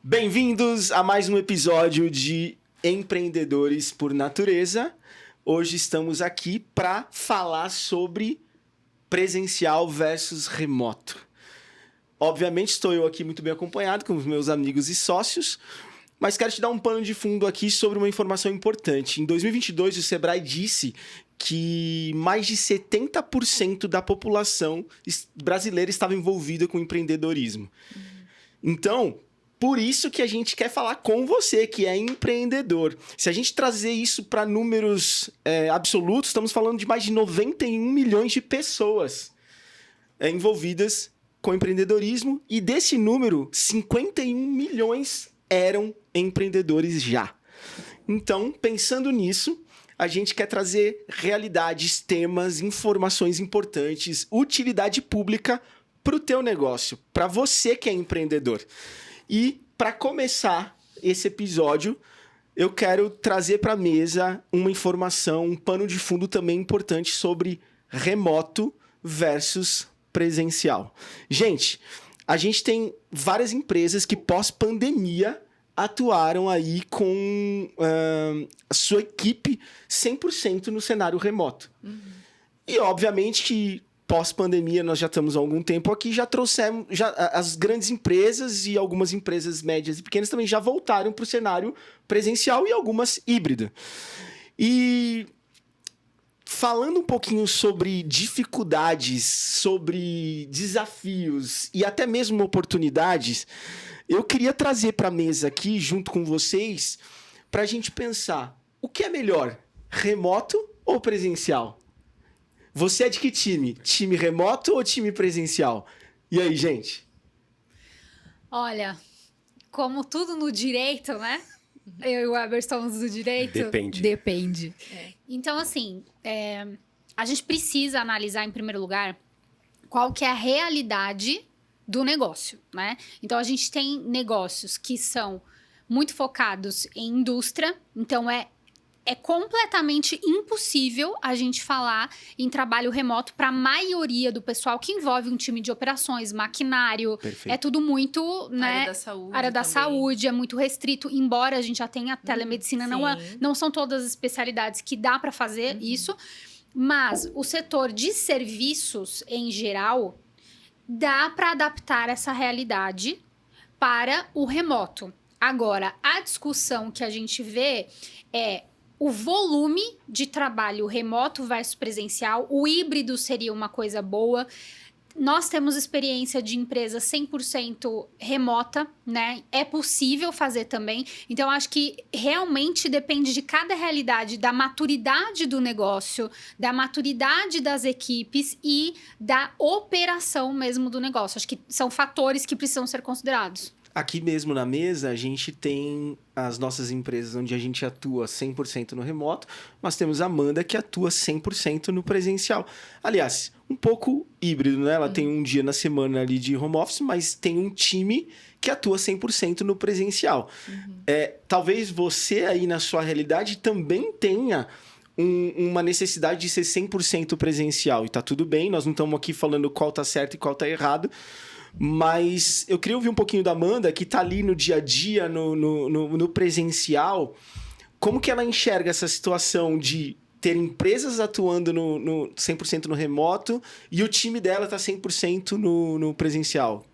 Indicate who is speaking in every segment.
Speaker 1: Bem-vindos a mais um episódio de Empreendedores por Natureza. Hoje estamos aqui para falar sobre presencial versus remoto. Obviamente estou eu aqui muito bem acompanhado com os meus amigos e sócios, mas quero te dar um pano de fundo aqui sobre uma informação importante. Em 2022, o Sebrae disse que mais de 70% da população brasileira estava envolvida com empreendedorismo. Então, por isso que a gente quer falar com você, que é empreendedor. Se a gente trazer isso para números absolutos, estamos falando de mais de 91 milhões de pessoas envolvidas com empreendedorismo. E desse número, 51 milhões eram empreendedores já. Então, pensando nisso, a gente quer trazer realidades, temas, informações importantes, utilidade pública para o teu negócio, para você que é empreendedor. E para começar esse episódio, eu quero trazer para a mesa uma informação, um pano de fundo também importante sobre remoto versus presencial. Gente, a gente tem várias empresas que pós-pandemia atuaram aí com a sua equipe 100% no cenário remoto. E obviamente que pós-pandemia, nós já estamos há algum tempo aqui, já trouxemos, as grandes empresas e algumas empresas médias e pequenas também já voltaram para o cenário presencial e algumas híbrido. E falando um pouquinho sobre dificuldades, sobre desafios e até mesmo oportunidades, eu queria trazer para a mesa aqui, junto com vocês, para a gente pensar, o que é melhor, remoto ou presencial? Você é de que time? Time remoto ou time presencial? E aí, gente?
Speaker 2: Olha, como tudo no direito, né? Eu e o Weber estamos no direito. Depende. Então, assim, a gente precisa analisar, em primeiro lugar, qual que é a realidade do negócio, né? Então, a gente tem negócios que são muito focados em indústria. Então, é completamente impossível a gente falar em trabalho remoto para a maioria do pessoal que envolve um time de operações, maquinário.
Speaker 1: Perfeito.
Speaker 2: É tudo muito, né?
Speaker 3: Área da saúde
Speaker 2: É muito restrito, embora a gente já tenha telemedicina, não são todas as especialidades que dá para fazer isso. Mas o setor de serviços, em geral, dá para adaptar essa realidade para o remoto. Agora, a discussão que a gente vê é o volume de trabalho remoto versus presencial. O híbrido seria uma coisa boa. Nós temos experiência de empresa 100% remota, né? É possível fazer também. Então, acho que realmente depende de cada realidade, da maturidade do negócio, da maturidade das equipes e da operação mesmo do negócio. Acho que são fatores que precisam ser considerados.
Speaker 1: Aqui mesmo na mesa, a gente tem as nossas empresas onde a gente atua 100% no remoto, mas temos a Amanda que atua 100% no presencial. Aliás, um pouco híbrido, né? Ela tem um dia na semana ali de home office, mas tem um time que atua 100% no presencial. Talvez você aí na sua realidade também tenha uma necessidade de ser 100% presencial. E tá tudo bem, nós não estamos aqui falando qual tá certo e qual tá errado. Mas eu queria ouvir um pouquinho da Amanda, que está ali no dia a dia, no presencial. Como que ela enxerga essa situação de ter empresas atuando no 100% no remoto e o time dela está 100% no presencial?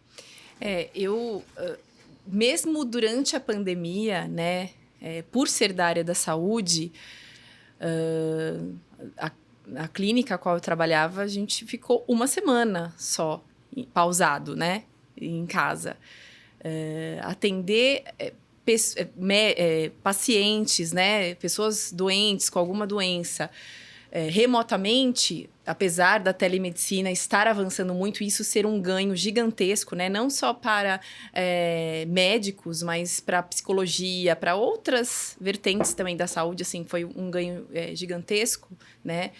Speaker 3: Mesmo durante a pandemia, né, por ser da área da saúde, a clínica a qual eu trabalhava, a gente ficou uma semana só pausado, né, em casa. Atender pacientes, né, pessoas doentes com alguma doença, remotamente, apesar da telemedicina estar avançando muito, isso ser um ganho gigantesco, né, não só para médicos, mas para psicologia, para outras vertentes também da saúde, assim, foi um ganho gigantesco, né,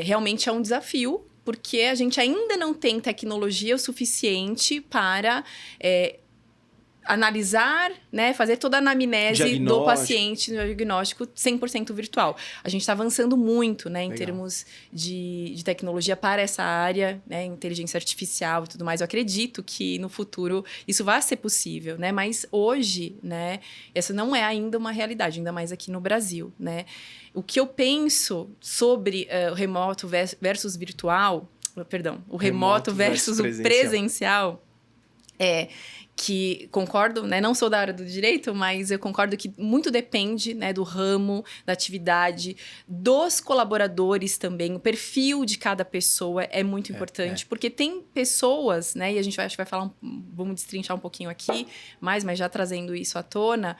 Speaker 3: realmente é um desafio, porque a gente ainda não tem tecnologia o suficiente para analisar, né, fazer toda a anamnese do paciente no diagnóstico 100% virtual. A gente está avançando muito, né, em termos de tecnologia para essa área, né, inteligência artificial e tudo mais. Eu acredito que no futuro isso vai ser possível, né, mas hoje, né, essa não é ainda uma realidade, ainda mais aqui no Brasil, né. O que eu penso sobre o remoto versus virtual, perdão, o remoto versus o presencial é que concordo, né? Não sou da área do direito, mas eu concordo que muito depende, né, do ramo, da atividade, dos colaboradores também. O perfil de cada pessoa é muito importante, porque tem pessoas, né? E a gente vai falar, vamos destrinchar um pouquinho aqui, mas já trazendo isso à tona.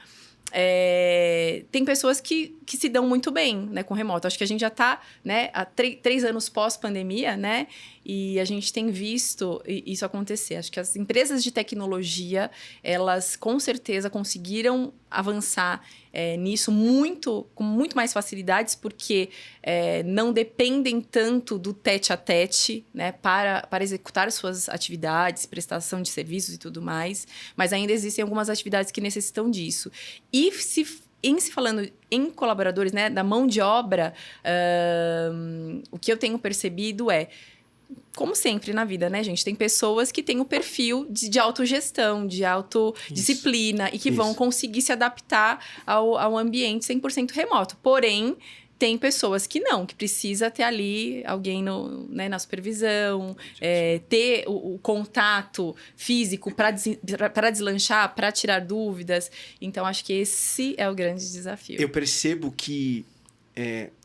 Speaker 3: Tem pessoas que se dão muito bem, né, com remoto. Acho que a gente já está, né, há 3 anos pós-pandemia, né, e a gente tem visto isso acontecer. Acho que as empresas de tecnologia, elas com certeza conseguiram avançar nisso com muito mais facilidades, porque não dependem tanto do tete-a-tete, né, para executar suas atividades, prestação de serviços e tudo mais, mas ainda existem algumas atividades que necessitam disso. E se falando em colaboradores, né, da mão de obra, o que eu tenho percebido como sempre na vida, né, gente? Tem pessoas que têm o perfil de autogestão, de autodisciplina e que vão conseguir se adaptar ao ambiente 100% remoto. Porém, tem pessoas que não, que precisa ter ali alguém na supervisão, ter o contato físico para deslanchar, para tirar dúvidas. Então, acho que esse é o grande desafio.
Speaker 1: Eu percebo que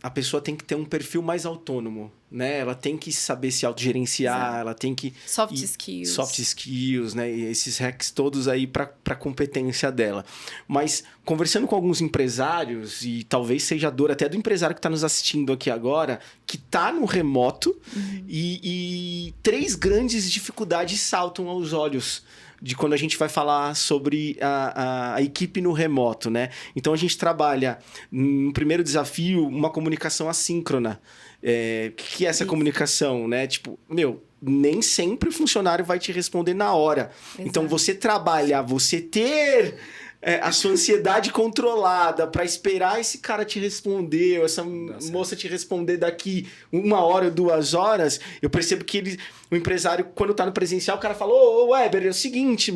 Speaker 1: a pessoa tem que ter um perfil mais autônomo, né? Ela tem que saber se autogerenciar, ela tem que...
Speaker 3: Soft skills,
Speaker 1: né? E esses hacks todos aí para a competência dela. Mas conversando com alguns empresários, e talvez seja a dor até do empresário que está nos assistindo aqui agora, que está no remoto, e 3 grandes dificuldades saltam aos olhos de quando a gente vai falar sobre a equipe no remoto, né? Então, a gente trabalha, no primeiro desafio, uma comunicação assíncrona. O que é essa comunicação, né? Tipo, nem sempre o funcionário vai te responder na hora. Exato. Então, você ter a sua ansiedade controlada para esperar esse cara te responder, ou essa moça te responder daqui 1 hora, 2 horas, eu percebo que o empresário, quando tá no presencial, o cara fala, ô Weber, é o seguinte,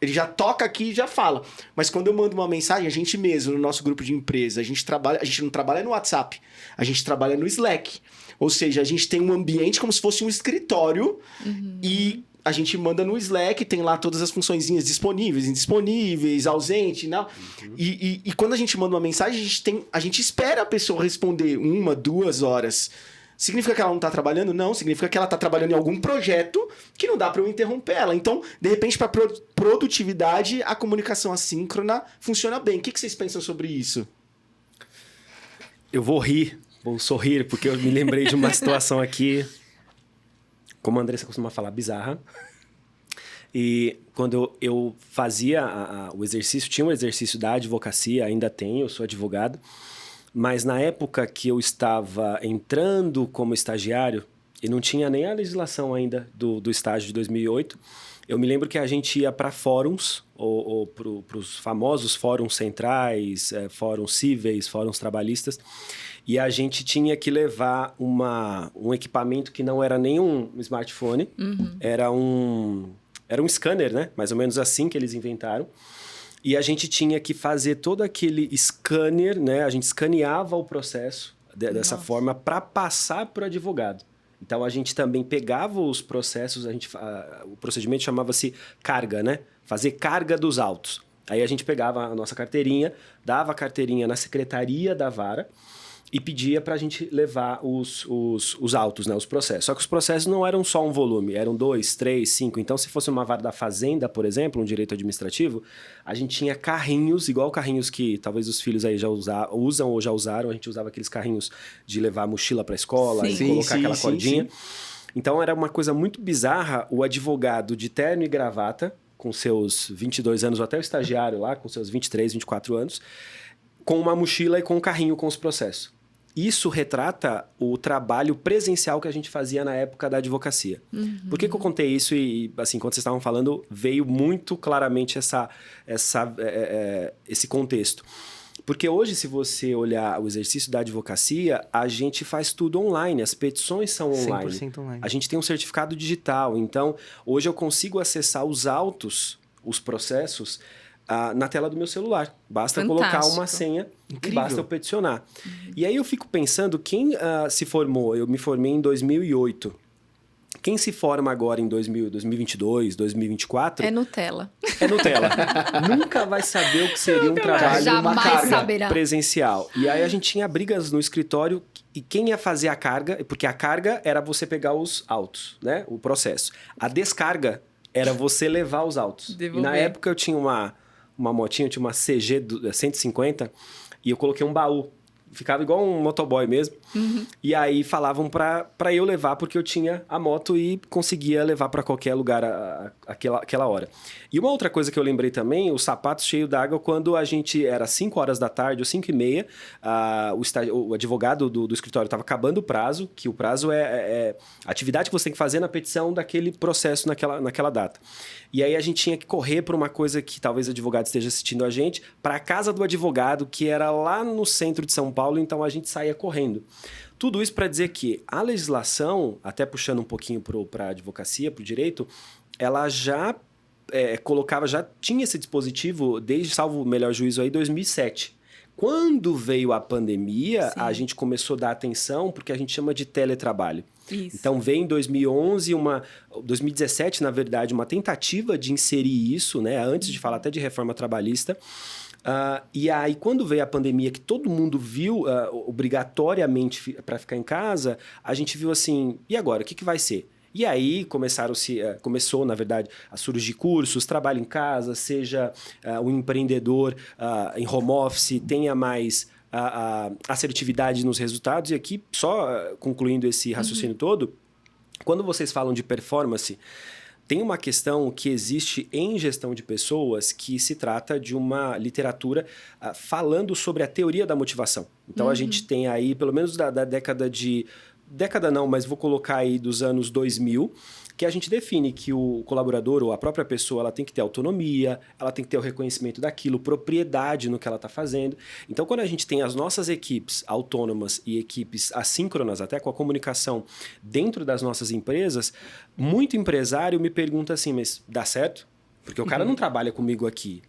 Speaker 1: ele já toca aqui e já fala. Mas quando eu mando uma mensagem, a gente mesmo, no nosso grupo de empresa, a gente não trabalha no WhatsApp, a gente trabalha no Slack. Ou seja, a gente tem um ambiente como se fosse um escritório e a gente manda no Slack, tem lá todas as funçõezinhas disponíveis, indisponíveis, ausente, não. E quando a gente manda uma mensagem, a gente espera a pessoa responder 1, 2 horas. Significa que ela não está trabalhando? Não. Significa que ela está trabalhando em algum projeto que não dá para eu interromper ela. Então, de repente, para produtividade, a comunicação assíncrona funciona bem. O que vocês pensam sobre isso?
Speaker 4: Eu vou sorrir, porque eu me lembrei de uma situação aqui, como a Andressa costuma falar, bizarra. E quando eu fazia o exercício, tinha um exercício da advocacia, ainda tenho, eu sou advogado. Mas na época que eu estava entrando como estagiário, e não tinha nem a legislação ainda do estágio de 2008, eu me lembro que a gente ia para fóruns, ou para os famosos fóruns centrais, fóruns cíveis, fóruns trabalhistas, e a gente tinha que levar um equipamento que não era nem um smartphone, era um scanner, né? Mais ou menos assim que eles inventaram. E a gente tinha que fazer todo aquele scanner, né? A gente escaneava o processo dessa forma para passar para o advogado. Então, a gente também pegava os processos, o procedimento chamava-se carga, né? Fazer carga dos autos. Aí a gente pegava a nossa carteirinha, dava a carteirinha na secretaria da vara e pedia para a gente levar os autos, né, os processos. Só que os processos não eram só um volume, eram 2, 3, 5. Então, se fosse uma vara da fazenda, por exemplo, um direito administrativo, a gente tinha carrinhos, igual carrinhos que talvez os filhos aí já usam ou já usaram. A gente usava aqueles carrinhos de levar a mochila para a escola e colocar aquela cordinha. Sim. Então, era uma coisa muito bizarra o advogado de terno e gravata, com seus 22 anos, ou até o estagiário lá, com seus 23, 24 anos, com uma mochila e com um carrinho com os processos. isso retrata o trabalho presencial que a gente fazia na época da advocacia. Por que eu contei isso? E, assim, quando vocês estavam falando, veio muito claramente esse contexto. Porque hoje, se você olhar o exercício da advocacia, a gente faz tudo online, as petições são online.
Speaker 1: 100% online.
Speaker 4: A gente tem um certificado digital, então hoje eu consigo acessar os autos, os processos, na tela do meu celular. Basta colocar uma senha e basta eu peticionar. E aí eu fico pensando, quem se formou? Eu me formei em 2008. Quem se forma agora em 2022, 2024...
Speaker 3: É Nutella.
Speaker 4: É Nutella. Nunca vai saber o que seria um trabalho presencial. E aí a gente tinha brigas no escritório e quem ia fazer a carga... Porque a carga era você pegar os autos, né? O processo. A descarga era você levar os autos.
Speaker 3: Devolver.
Speaker 4: E na época eu tinha uma motinha, eu tinha uma CG 150 e eu coloquei um baú. Ficava igual um motoboy mesmo. E aí falavam pra eu levar, porque eu tinha a moto e conseguia levar pra qualquer lugar aquela hora. E uma outra coisa que eu lembrei também, os sapatos cheios d'água, quando a gente era 5 horas da tarde ou 5h30, o advogado do escritório estava acabando o prazo, que o prazo é a atividade que você tem que fazer na petição daquele processo naquela data. E aí a gente tinha que correr para uma coisa que talvez o advogado esteja assistindo a gente, para a casa do advogado, que era lá no centro de São Paulo, então a gente saía correndo. Tudo isso para dizer que a legislação, até puxando um pouquinho para a advocacia, para o direito, ela já já tinha esse dispositivo desde, salvo o melhor juízo aí, 2007. Quando veio a pandemia, a gente começou a dar atenção porque a gente chama de teletrabalho.
Speaker 3: Isso.
Speaker 4: Então, veio em 2011, 2017, na verdade, uma tentativa de inserir isso, né? Antes de falar até de reforma trabalhista. E aí, quando veio a pandemia, que todo mundo viu obrigatoriamente para ficar em casa, a gente viu assim, e agora? O que vai ser? E aí começou, na verdade, a surgir cursos, trabalho em casa, seja um empreendedor em home office, tenha mais assertividade nos resultados. E aqui, só concluindo esse raciocínio todo, quando vocês falam de performance, tem uma questão que existe em gestão de pessoas que se trata de uma literatura falando sobre a teoria da motivação. Então, a gente tem aí, pelo menos da década não, mas vou colocar aí dos anos 2000, que a gente define que o colaborador ou a própria pessoa ela tem que ter autonomia, ela tem que ter o reconhecimento daquilo, propriedade no que ela está fazendo. Então, quando a gente tem as nossas equipes autônomas e equipes assíncronas, até com a comunicação dentro das nossas empresas, muito empresário me pergunta assim, mas dá certo? Porque o cara não trabalha comigo aqui.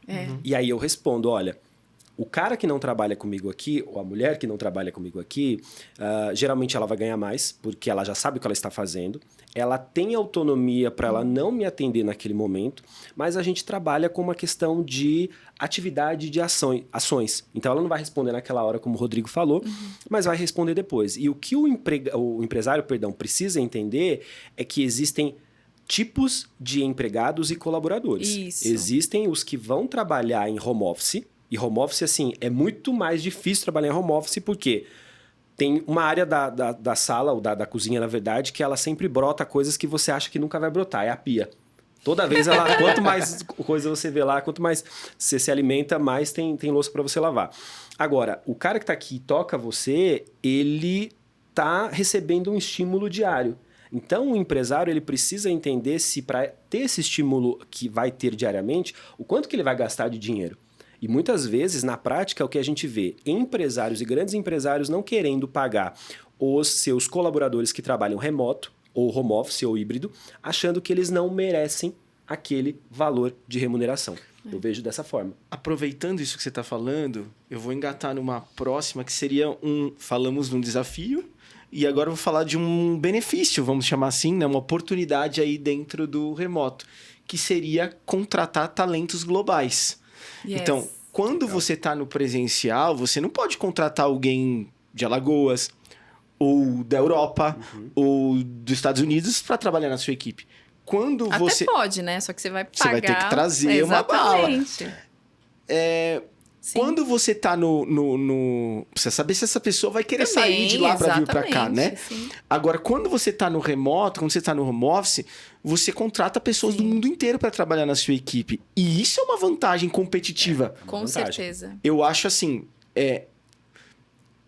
Speaker 4: E aí eu respondo, olha... O cara que não trabalha comigo aqui, ou a mulher que não trabalha comigo aqui, geralmente ela vai ganhar mais, porque ela já sabe o que ela está fazendo. Ela tem autonomia para ela não me atender naquele momento, mas a gente trabalha com uma questão de atividade de ações. Então, ela não vai responder naquela hora, como o Rodrigo falou, mas vai responder depois. E o que o empresário precisa entender é que existem tipos de empregados e colaboradores. Isso. Existem os que vão trabalhar em home office. E home office, assim, é muito mais difícil trabalhar em home office porque tem uma área da sala, ou da cozinha, na verdade, que ela sempre brota coisas que você acha que nunca vai brotar. É a pia. Toda vez ela... Quanto mais coisa você vê lá, quanto mais você se alimenta, mais tem louça para você lavar. Agora, o cara que tá aqui e toca você, ele tá recebendo um estímulo diário. Então, o empresário ele precisa entender se para ter esse estímulo que vai ter diariamente, o quanto que ele vai gastar de dinheiro. E muitas vezes, na prática, o que a gente vê, empresários e grandes empresários não querendo pagar os seus colaboradores que trabalham remoto, ou home office, ou híbrido, achando que eles não merecem aquele valor de remuneração. Eu vejo dessa forma.
Speaker 1: Aproveitando isso que você está falando, eu vou engatar numa próxima que seria falamos de um desafio, e agora eu vou falar de um benefício, vamos chamar assim, né? Uma oportunidade aí dentro do remoto, que seria contratar talentos globais. Yes. Então, quando você está no presencial, você não pode contratar alguém de Alagoas, ou da Europa, ou dos Estados Unidos para trabalhar na sua equipe. Quando você...
Speaker 3: Até pode, né? Só que você vai pagar...
Speaker 1: Você vai ter que trazer uma bala. Quando você está precisa saber se essa pessoa vai querer sair de lá para vir para cá, né? Sim. Agora, quando você está no remoto, quando você está no home office, você contrata pessoas do mundo inteiro para trabalhar na sua equipe. E isso é uma vantagem competitiva.
Speaker 3: Com certeza.
Speaker 1: Eu acho assim,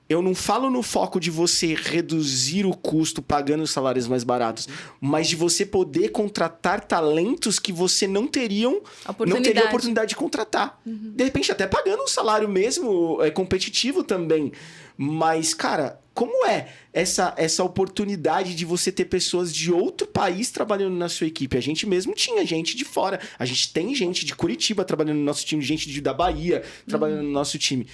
Speaker 1: eu não falo no foco de você reduzir o custo pagando os salários mais baratos, mas de você poder contratar talentos que você não teria oportunidade de contratar. De repente, até pagando um salário mesmo competitivo também. Mas, cara, como é essa oportunidade de você ter pessoas de outro país trabalhando na sua equipe? A gente mesmo tinha gente de fora. A gente tem gente de Curitiba trabalhando no nosso time, gente da Bahia trabalhando no nosso time.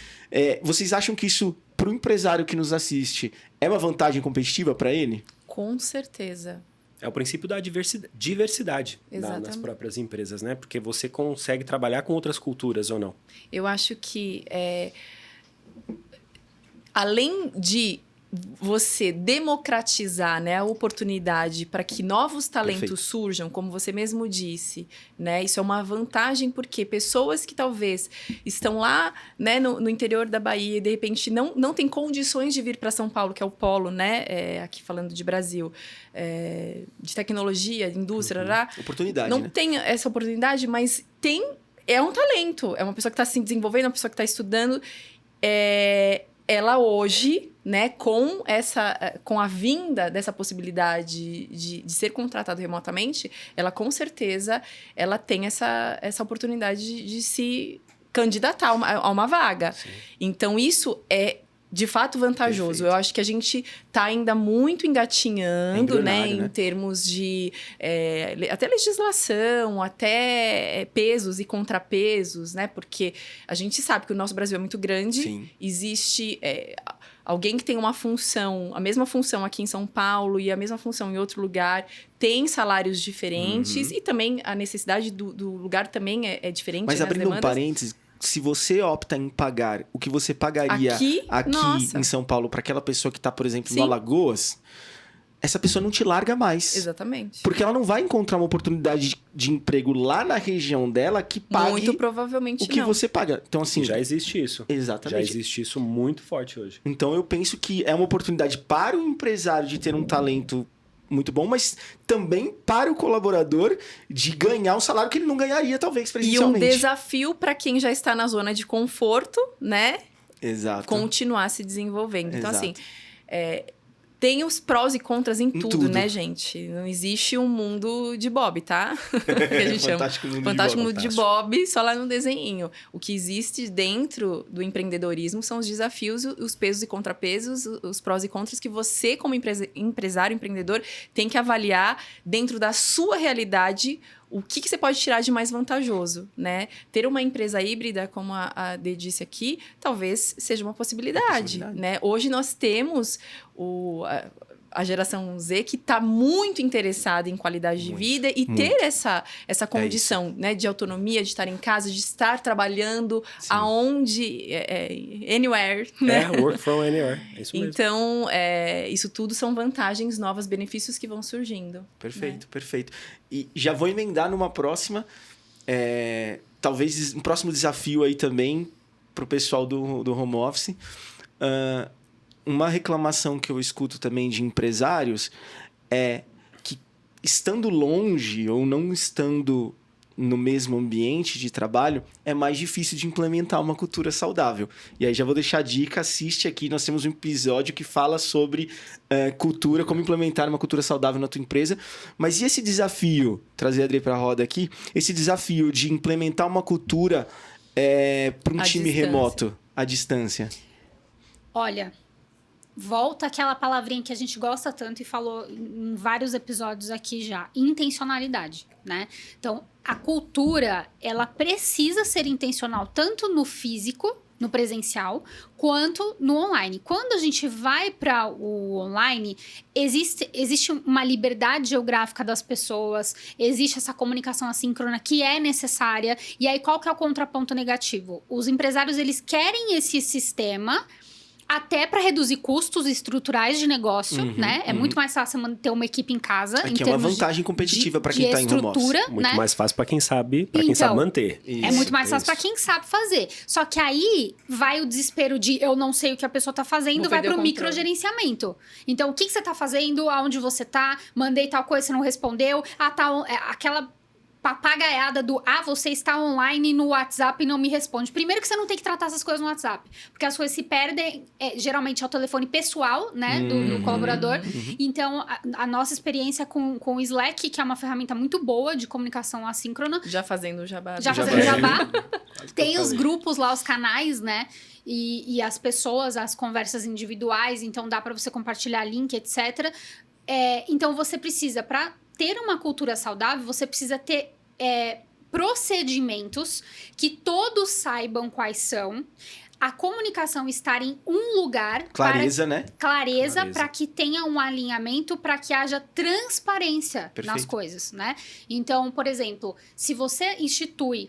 Speaker 1: Vocês acham que isso, para o empresário que nos assiste, é uma vantagem competitiva para ele?
Speaker 3: Com certeza.
Speaker 4: É o princípio da diversidade nas próprias empresas, né? Porque você consegue trabalhar com outras culturas ou não.
Speaker 3: Eu acho que, além de você democratizar, né, a oportunidade para que novos talentos surjam, como você mesmo disse, né? Isso é uma vantagem porque pessoas que talvez estão lá, né, no interior da Bahia e de repente não tem condições de vir para São Paulo, que é o polo, né? Aqui falando de Brasil, de tecnologia, de indústria,
Speaker 1: oportunidade,
Speaker 3: não
Speaker 1: né?
Speaker 3: tem essa oportunidade, mas é um talento, é uma pessoa que está se desenvolvendo, uma pessoa que está estudando, ela hoje, né, com a vinda dessa possibilidade de ser contratado remotamente, ela com certeza ela tem essa oportunidade de se candidatar a uma vaga. Sim. Então, isso é de fato vantajoso. Perfeito. Eu acho que a gente está ainda muito engatinhando, né, em termos de até legislação, até pesos e contrapesos, né? Porque a gente sabe que o nosso Brasil é muito grande. Sim. Existe alguém que tem uma função, a mesma função aqui em São Paulo e a mesma função em outro lugar, tem salários diferentes e também a necessidade do lugar também é diferente.
Speaker 1: Mas abrindo um parênteses, se você opta em pagar o que você pagaria aqui em São Paulo para aquela pessoa que está, por exemplo, no Alagoas, essa pessoa não te larga mais.
Speaker 3: Exatamente.
Speaker 1: Porque ela não vai encontrar uma oportunidade de emprego lá na região dela que pague
Speaker 3: muito provavelmente
Speaker 1: o que você paga. Então, assim,
Speaker 4: já existe isso.
Speaker 1: Exatamente.
Speaker 4: Já existe isso muito forte hoje.
Speaker 1: Então, eu penso que é uma oportunidade para o empresário de ter um talento muito bom, mas também para o colaborador de ganhar um salário que ele não ganharia, talvez, presencialmente.
Speaker 3: E um desafio para quem já está na zona de conforto, né?
Speaker 1: Exato.
Speaker 3: Continuar se desenvolvendo. Então, assim, tem os prós e contras em tudo, né, gente? Não existe um mundo de Bob, tá? Que a gente
Speaker 1: Fantástico
Speaker 3: chama.
Speaker 1: Mundo
Speaker 3: Fantástico
Speaker 1: de Bob.
Speaker 3: Mundo de Bob, só lá no desenhinho. O que existe dentro do empreendedorismo são os desafios, os pesos e contrapesos, os prós e contras que você, como empresário, empreendedor, tem que avaliar dentro da sua realidade o que você pode tirar de mais vantajoso, né? Ter uma empresa híbrida, como a Dê disse aqui, talvez seja uma possibilidade, né? Hoje nós temos a geração Z que está muito interessada em qualidade de vida e ter essa condição, né, de autonomia, de estar em casa, de estar trabalhando aonde, anywhere, né?
Speaker 4: Work from anywhere, é isso mesmo.
Speaker 3: Então, isso tudo são vantagens, novos benefícios que vão surgindo.
Speaker 1: Perfeito, perfeito. E já vou emendar numa próxima, talvez um próximo desafio aí também para o pessoal do home office. Uma reclamação que eu escuto também de empresários é que, estando longe ou não estando no mesmo ambiente de trabalho, é mais difícil de implementar uma cultura saudável. E aí já vou deixar a dica, assiste aqui, nós temos um episódio que fala sobre cultura, como implementar uma cultura saudável na tua empresa. Mas e esse desafio, trazer a Adri para a roda aqui, esse desafio de implementar uma cultura para um time remoto, à distância?
Speaker 2: Olha, volta aquela palavrinha que a gente gosta tanto e falou em vários episódios aqui já, intencionalidade, né? Então, a cultura, ela precisa ser intencional tanto no físico, no presencial, quanto no online. Quando a gente vai para o online, existe uma liberdade geográfica das pessoas, existe essa comunicação assíncrona que é necessária. E aí, qual que é o contraponto negativo? Os empresários, eles querem esse sistema até para reduzir custos estruturais de negócio, né? É muito mais fácil manter uma equipe em casa.
Speaker 1: Aqui é uma vantagem competitiva para quem está em home office.
Speaker 4: Muito mais fácil para quem sabe, quem sabe manter.
Speaker 2: É muito mais fácil para quem sabe fazer. Só que aí vai o desespero de eu não sei o que a pessoa está fazendo, vai para o microgerenciamento. Então, o que você está fazendo? Aonde você está? Mandei tal coisa, você não respondeu. Aquela papagaiada do você está online no WhatsApp e não me responde. Primeiro que você não tem que tratar essas coisas no WhatsApp, porque as coisas se perdem, geralmente é o telefone pessoal, né, do colaborador. Então, a nossa experiência com o Slack, que é uma ferramenta muito boa de comunicação assíncrona.
Speaker 3: Já fazendo o jabá.
Speaker 2: Tem os grupos lá, os canais, né? E as pessoas, as conversas individuais, então dá para você compartilhar link, etc. Então, você precisa, para ter uma cultura saudável, você precisa ter procedimentos que todos saibam quais são, a comunicação estar em um lugar.
Speaker 1: Clareza, né?
Speaker 2: Clareza, para que tenha um alinhamento, para que haja transparência nas coisas, né? Então, por exemplo, se você institui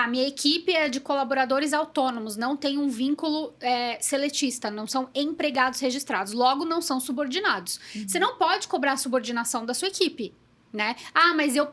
Speaker 2: minha equipe é de colaboradores autônomos, não tem um vínculo seletista, não são empregados registrados, logo não são subordinados. Você não pode cobrar a subordinação da sua equipe, né? Mas eu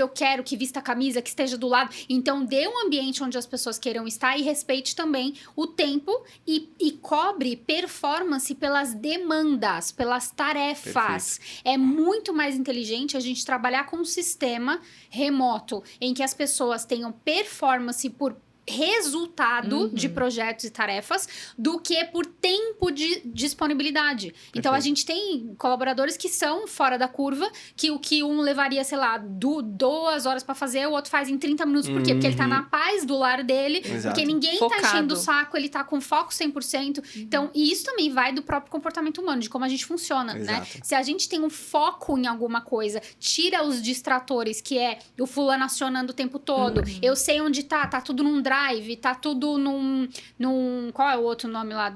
Speaker 2: quero que vista a camisa, que esteja do lado. Então, dê um ambiente onde as pessoas queiram estar e respeite também o tempo e cobre performance pelas demandas, pelas tarefas.
Speaker 1: Perfeito.
Speaker 2: É muito mais inteligente a gente trabalhar com um sistema remoto em que as pessoas tenham performance por resultado de projetos e tarefas do que por tempo de disponibilidade. Perfeito. Então, a gente tem colaboradores que são fora da curva, que o que um levaria, sei lá, 2 horas para fazer, o outro faz em 30 minutos. Por quê? Porque ele tá na paz do lar dele, porque ninguém
Speaker 3: Focado.
Speaker 2: tá enchendo o saco, ele tá com foco 100%. Então, e isso também vai do próprio comportamento humano, de como a gente funciona, né? Se a gente tem um foco em alguma coisa, tira os distratores, que é o fulano acionando o tempo todo, eu sei onde tá tudo num drive, tá tudo num qual é o outro nome lá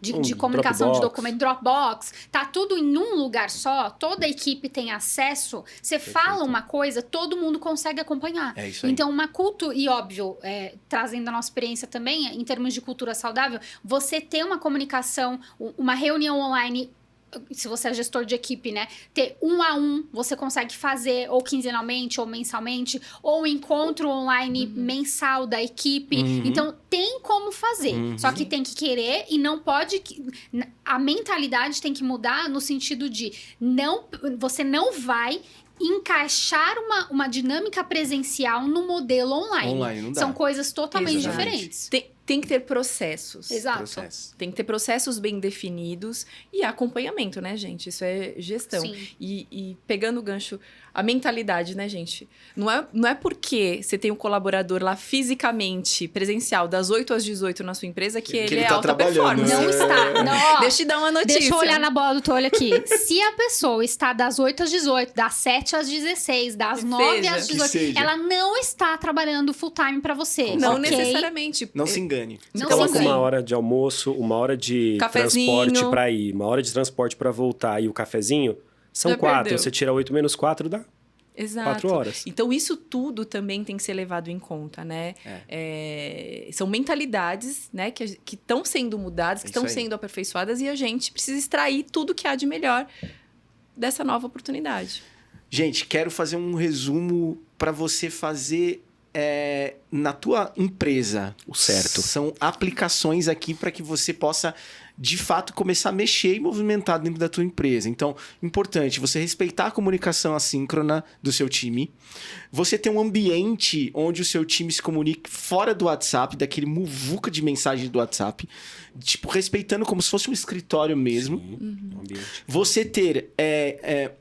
Speaker 2: de comunicação
Speaker 4: Dropbox.
Speaker 2: de documento, Dropbox, tá tudo em um lugar só, toda a equipe tem acesso, você fala uma coisa, todo mundo consegue acompanhar.
Speaker 1: É isso aí.
Speaker 2: Então, uma cultura, e óbvio, trazendo a nossa experiência também, em termos de cultura saudável, você ter uma comunicação, uma reunião online, se você é gestor de equipe, né? Ter 1 a 1, você consegue fazer ou quinzenalmente ou mensalmente, ou encontro online mensal da equipe. Então, tem como fazer. Só que tem que querer e não pode... A mentalidade tem que mudar no sentido de você não vai encaixar uma dinâmica presencial no modelo online.
Speaker 1: Online não dá.
Speaker 2: São coisas totalmente
Speaker 1: Exatamente.
Speaker 2: diferentes.
Speaker 3: Tem que ter processos.
Speaker 2: Exato.
Speaker 3: Tem que ter processos bem definidos e acompanhamento, né, gente? Isso é gestão.
Speaker 2: Sim.
Speaker 3: E pegando o gancho, a mentalidade, né, gente? Não é porque você tem um colaborador lá fisicamente, presencial, das 8 às 18 na sua empresa, que ele é
Speaker 1: tá
Speaker 3: alta
Speaker 1: trabalhando,
Speaker 3: performance.
Speaker 1: né?
Speaker 2: Não está. Não, ó,
Speaker 3: Deixa eu te dar uma notícia.
Speaker 2: deixa eu olhar na bola do teu olho aqui. Se a pessoa está das 8 às 18, das 7 às 16, das 9 às
Speaker 1: Que
Speaker 2: 18,
Speaker 1: seja.
Speaker 2: ela não está trabalhando full time pra você.
Speaker 3: Não
Speaker 2: ok?
Speaker 3: necessariamente.
Speaker 1: Não se engane.
Speaker 2: Não
Speaker 4: Você
Speaker 2: se
Speaker 4: coloca
Speaker 2: engane.
Speaker 4: uma hora de almoço, uma hora de
Speaker 3: Cafezinho.
Speaker 4: transporte pra ir, uma hora de transporte pra voltar e o cafezinho, são
Speaker 3: Já
Speaker 4: 4.
Speaker 3: perdeu.
Speaker 4: Você tira 8 menos 4, dá
Speaker 3: Exato.
Speaker 4: 4 horas.
Speaker 3: Então, isso tudo também tem que ser levado em conta, né? São mentalidades, né, que estão sendo mudadas, que
Speaker 1: Isso
Speaker 3: estão
Speaker 1: aí.
Speaker 3: sendo aperfeiçoadas e a gente precisa extrair tudo que há de melhor dessa nova oportunidade.
Speaker 1: Gente, quero fazer um resumo para você fazer na tua empresa.
Speaker 4: O certo.
Speaker 1: São aplicações aqui para que você possa, de fato, começar a mexer e movimentar dentro da tua empresa. Então, importante, você respeitar a comunicação assíncrona do seu time. Você ter um ambiente onde o seu time se comunique fora do WhatsApp, daquele muvuca de mensagem do WhatsApp. Tipo, respeitando como se fosse um escritório mesmo.
Speaker 4: Um ambiente.
Speaker 1: Você ter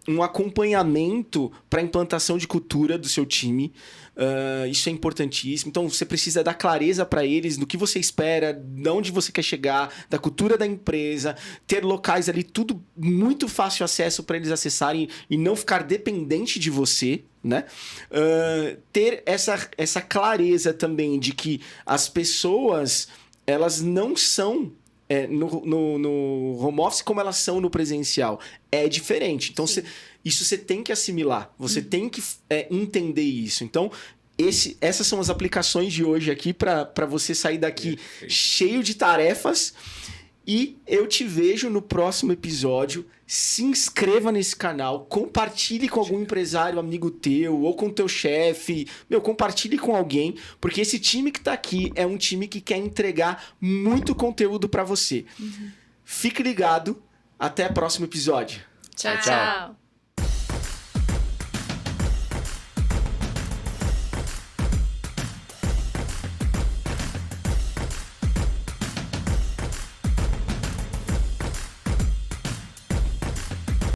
Speaker 1: um acompanhamento para a implantação de cultura do seu time. Isso é importantíssimo. Então, você precisa dar clareza para eles do que você espera, de onde você quer chegar, da cultura da empresa, ter locais ali, tudo muito fácil acesso para eles acessarem e não ficar dependente de você, né? Ter essa clareza também de que as pessoas, elas não são no home office como elas são no presencial. É diferente. Então, isso você tem que assimilar. Você tem que entender isso. Então, essas são as aplicações de hoje aqui para você sair daqui cheio de tarefas. E eu te vejo no próximo episódio. Se inscreva nesse canal, compartilhe com algum empresário amigo teu ou com teu chefe. Compartilhe com alguém, porque esse time que tá aqui é um time que quer entregar muito conteúdo para você. Fique ligado. Até o próximo episódio.
Speaker 3: Tchau, tchau.